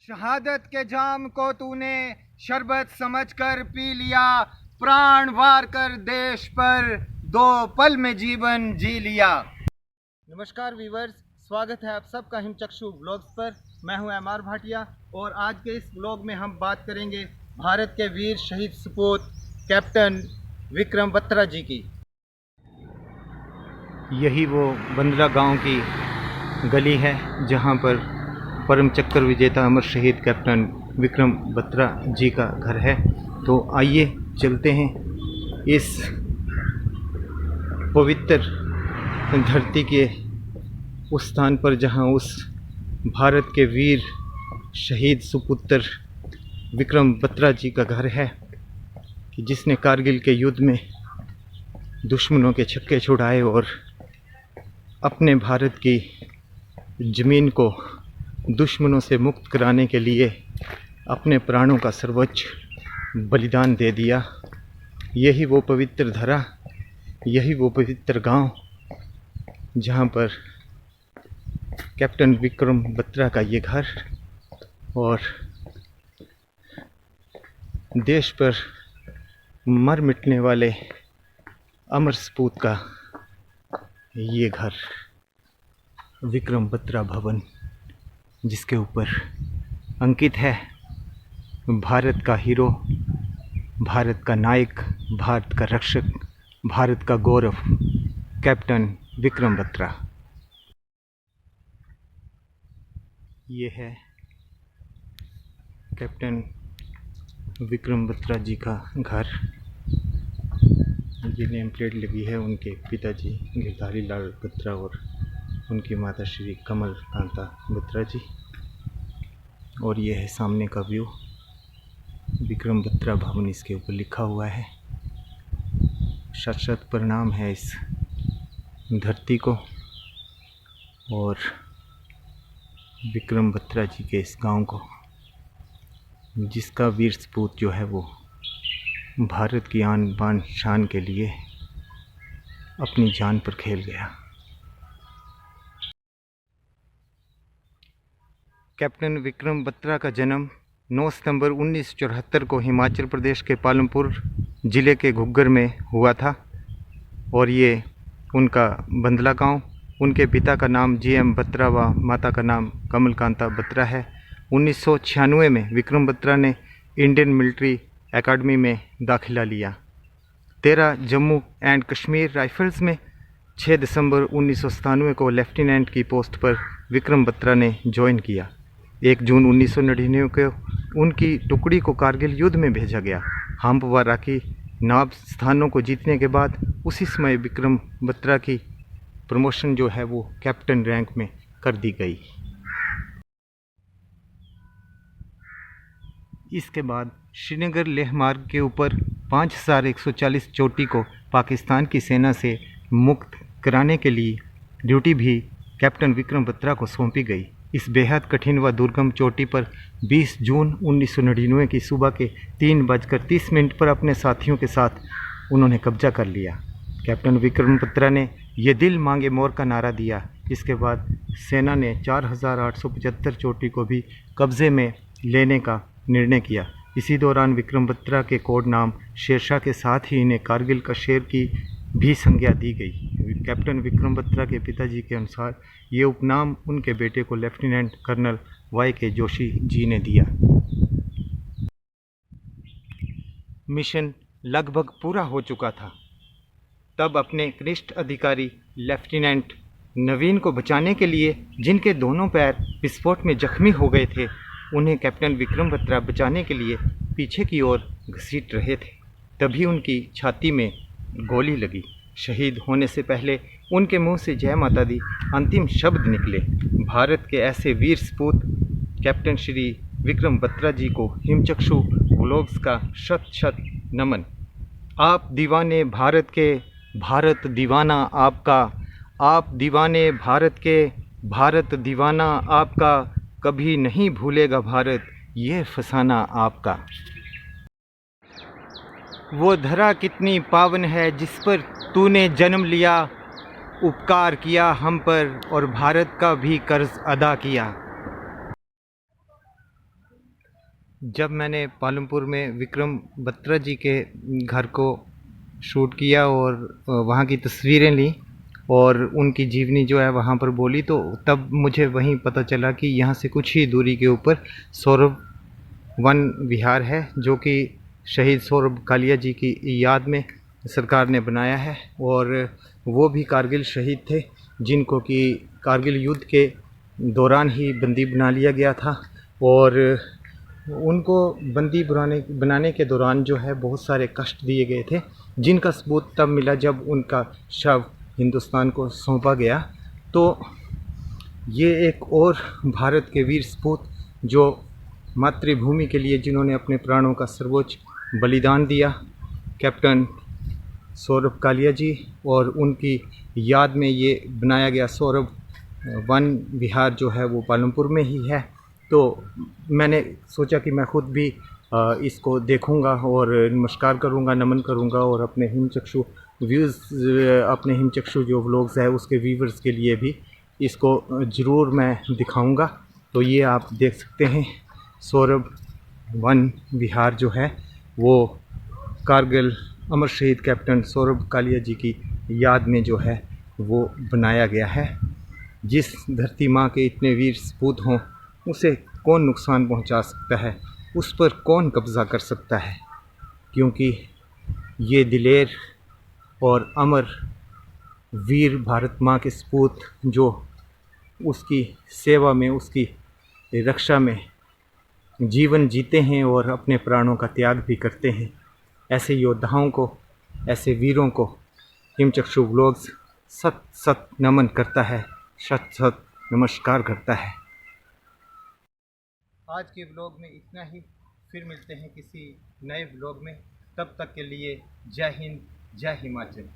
शहादत के जाम को तूने शरबत समझकर पी लिया, प्राण वार कर देश पर 2 पल में जीवन जी लिया। नमस्कार वीवर्स, स्वागत है आप सबका हिमचक्षु ब्लॉग्स पर। मैं हूं एमआर भाटिया और आज के इस ब्लॉग में हम बात करेंगे भारत के वीर शहीद सपूत कैप्टन विक्रम बत्रा जी की। यही वो बंदला गांव की गली है जहां पर परम चक्कर विजेता अमर शहीद कैप्टन विक्रम बत्रा जी का घर है। तो आइए चलते हैं इस पवित्र धरती के उस स्थान पर जहां उस भारत के वीर शहीद सुपुत्र विक्रम बत्रा जी का घर है कि जिसने कारगिल के युद्ध में दुश्मनों के छक्के छुड़ाए और अपने भारत की ज़मीन को दुश्मनों से मुक्त कराने के लिए अपने प्राणों का सर्वोच्च बलिदान दे दिया। यही वो पवित्र धरा, यही वो पवित्र गांव जहां पर कैप्टन विक्रम बत्रा का ये घर और देश पर मर मिटने वाले अमर सपूत का ये घर विक्रम बत्रा भवन, जिसके ऊपर अंकित है भारत का हीरो, भारत का नायक, भारत का रक्षक, भारत का गौरव कैप्टन विक्रम बत्रा। ये है कैप्टन विक्रम बत्रा जी का घर। ये नेम प्लेट लगी है उनके पिताजी गिरधारी लाल बत्रा और उनकी माता श्री कमल कांता बत्रा जी। और ये है सामने का व्यू, विक्रम बत्रा भवन इसके ऊपर लिखा हुआ है। शत शत प्रणाम है इस धरती को और विक्रम बत्रा जी के इस गांव को, जिसका वीर सपूत जो है वो भारत की आन बान शान के लिए अपनी जान पर खेल गया। कैप्टन विक्रम बत्रा का जन्म 9 सितंबर 1974 को हिमाचल प्रदेश के पालमपुर ज़िले के घुग्गर में हुआ था और ये उनका बंदला गांव। उनके पिता का नाम GM बत्रा व माता का नाम कमल कांता बत्रा है। 1996 में विक्रम बत्रा ने इंडियन मिलिट्री एकेडमी में दाखिला लिया। 13 जम्मू एंड कश्मीर राइफल्स में 6 दिसंबर 1997 को लेफ्टिनेंट की पोस्ट पर विक्रम बत्रा ने ज्वाइन किया। 1 जून 1999 को उनकी टुकड़ी को कारगिल युद्ध में भेजा गया। हम्प व राखी नाब स्थानों को जीतने के बाद उसी समय विक्रम बत्रा की प्रमोशन जो है वो कैप्टन रैंक में कर दी गई। इसके बाद श्रीनगर लेह मार्ग के ऊपर 5140 चोटी को पाकिस्तान की सेना से मुक्त कराने के लिए ड्यूटी भी कैप्टन विक्रम बत्रा को सौंपी गई। इस बेहद कठिन व दुर्गम चोटी पर 20 जून 1999 की सुबह के 3:30 पर अपने साथियों के साथ उन्होंने कब्जा कर लिया। कैप्टन विक्रम बत्रा ने ये दिल मांगे मोर का नारा दिया। इसके बाद सेना ने 4875 चोटी को भी कब्जे में लेने का निर्णय किया। इसी दौरान विक्रम बत्रा के कोड नाम शेरशाह के साथ ही इन्हें कारगिल का शेर की भी संज्ञा दी गई। कैप्टन विक्रम बत्रा के पिताजी के अनुसार ये उपनाम उनके बेटे को lieutenant colonel YK Joshi ji ने दिया। मिशन लगभग पूरा हो चुका था। तब अपने कनिष्ठ अधिकारी लेफ्टिनेंट नवीन को बचाने के लिए, जिनके दोनों पैर विस्फोट में जख्मी हो गए थे, उन्हें कैप्टन विक्रम बत्रा बचाने के लिए पीछे की ओर घसीट रहे थे। तभी उनकी छाती में गोली लगी। शहीद होने से पहले उनके मुंह से जय माता दी अंतिम शब्द निकले। भारत के ऐसे वीर सपूत कैप्टन श्री विक्रम बत्रा जी को हिमचक्षु व्लॉग्स का शत शत नमन। आप दीवाने भारत के, भारत दीवाना आपका। आप दीवाने भारत के, भारत दीवाना आपका। कभी नहीं भूलेगा भारत ये फसाना आपका। वो धरा कितनी पावन है जिस पर तूने जन्म लिया, उपकार किया हम पर और भारत का भी कर्ज अदा किया। जब मैंने पालमपुर में विक्रम बत्रा जी के घर को शूट किया और वहाँ की तस्वीरें ली और उनकी जीवनी जो है वहाँ पर बोली, तो तब मुझे वहीं पता चला कि यहाँ से कुछ ही दूरी के ऊपर सौरभ वन विहार है, जो कि शहीद सौरभ कालिया जी की याद में सरकार ने बनाया है। और वो भी कारगिल शहीद थे, जिनको कि कारगिल युद्ध के दौरान ही बंदी बना लिया गया था। और उनको बंदी बनाने के दौरान जो है बहुत सारे कष्ट दिए गए थे, जिनका सबूत तब मिला जब उनका शव हिंदुस्तान को सौंपा गया। तो ये एक और भारत के वीर सपूत जो मातृभूमि के लिए जिन्होंने अपने प्राणों का सर्वोच्च बलिदान दिया, कैप्टन सौरभ कालिया जी, और उनकी याद में ये बनाया गया सौरभ वन विहार जो है वो पालमपुर में ही है। तो मैंने सोचा कि मैं ख़ुद भी इसको देखूंगा और नमस्कार करूंगा, नमन करूंगा, और अपने हिमचक्षु अपने हिमचक्षु जो व्लॉग्स है उसके व्यूवर्स के लिए भी इसको ज़रूर मैं दिखाऊंगा। तो ये आप देख सकते हैं, सौरभ वन विहार जो है वो कारगिल अमर शहीद कैप्टन सौरभ कालिया जी की याद में जो है वो बनाया गया है। जिस धरती माँ के इतने वीर सपूत हों, उसे कौन नुकसान पहुँचा सकता है, उस पर कौन कब्ज़ा कर सकता है, क्योंकि ये दिलेर और अमर वीर भारत माँ के सपूत जो उसकी सेवा में, उसकी रक्षा में जीवन जीते हैं और अपने प्राणों का त्याग भी करते हैं, ऐसे योद्धाओं को, ऐसे वीरों को हिमचक्षु व्लॉग्स सत सत नमन करता है, सत सत नमस्कार करता है। आज के व्लॉग में इतना ही, फिर मिलते हैं किसी नए व्लॉग में। तब तक के लिए जय हिंद, जय हिमाचल।